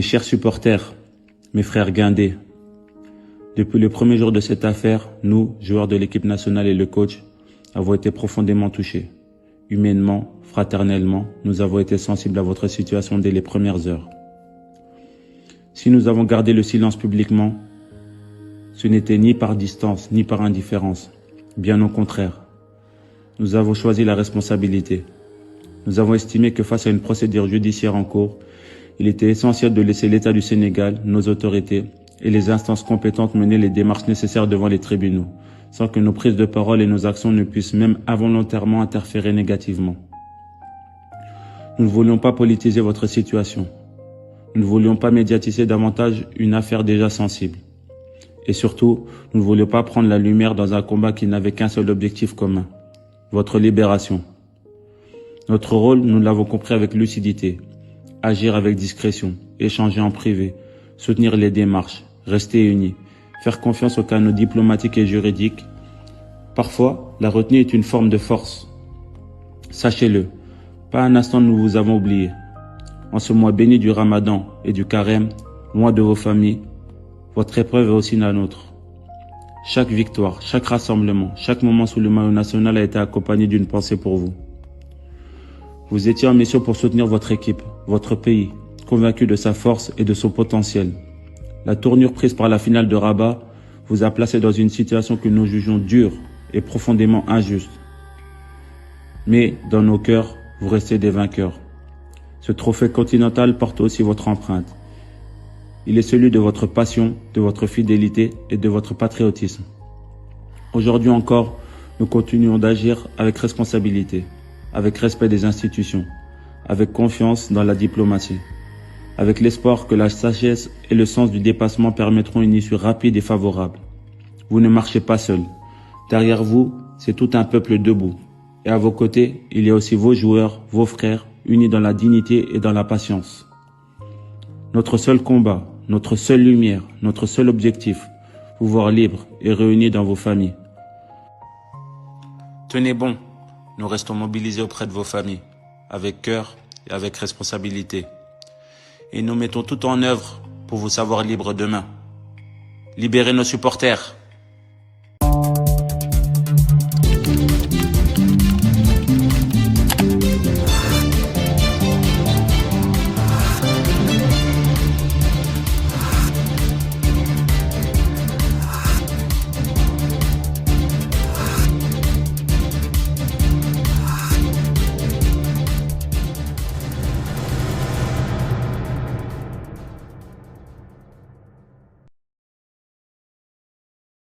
Mes chers supporters, mes frères guindés, depuis le premier jour de cette affaire, nous, joueurs de l'équipe nationale et le coach, avons été profondément touchés. Humainement, fraternellement, nous avons été sensibles à votre situation dès les premières heures. Si nous avons gardé le silence publiquement, ce n'était ni par distance, ni par indifférence. Bien au contraire. Nous avons choisi la responsabilité. Nous avons estimé que face à une procédure judiciaire en cours, il était essentiel de laisser l'État du Sénégal, nos autorités et les instances compétentes mener les démarches nécessaires devant les tribunaux, sans que nos prises de parole et nos actions ne puissent même involontairement interférer négativement. Nous ne voulions pas politiser votre situation. Nous ne voulions pas médiatiser davantage une affaire déjà sensible. Et surtout, nous ne voulions pas prendre la lumière dans un combat qui n'avait qu'un seul objectif commun, votre libération. Notre rôle, nous l'avons compris avec lucidité. Agir avec discrétion, échanger en privé, soutenir les démarches, rester unis, faire confiance aux canaux diplomatiques et juridiques. Parfois, la retenue est une forme de force. Sachez-le, pas un instant nous vous avons oublié. En ce mois béni du Ramadan et du Carême, loin de vos familles, votre épreuve est aussi la nôtre. Chaque victoire, chaque rassemblement, chaque moment sous le maillot national a été accompagné d'une pensée pour vous. Vous étiez en mission pour soutenir votre équipe, votre pays, convaincu de sa force et de son potentiel. La tournure prise par la finale de Rabat vous a placé dans une situation que nous jugeons dure et profondément injuste. Mais dans nos cœurs, vous restez des vainqueurs. Ce trophée continental porte aussi votre empreinte. Il est celui de votre passion, de votre fidélité et de votre patriotisme. Aujourd'hui encore, nous continuons d'agir avec responsabilité, avec respect des institutions, avec confiance dans la diplomatie, avec l'espoir que la sagesse et le sens du dépassement permettront une issue rapide et favorable. Vous ne marchez pas seul. Derrière vous, c'est tout un peuple debout. Et à vos côtés, il y a aussi vos joueurs, vos frères, unis dans la dignité et dans la patience. Notre seul combat, notre seule lumière, notre seul objectif, vous voir libres et réunis dans vos familles. Tenez bon, nous restons mobilisés auprès de vos familles, avec cœur et avec responsabilité. Et nous mettons tout en œuvre pour vous savoir libres demain. Libérez nos supporters.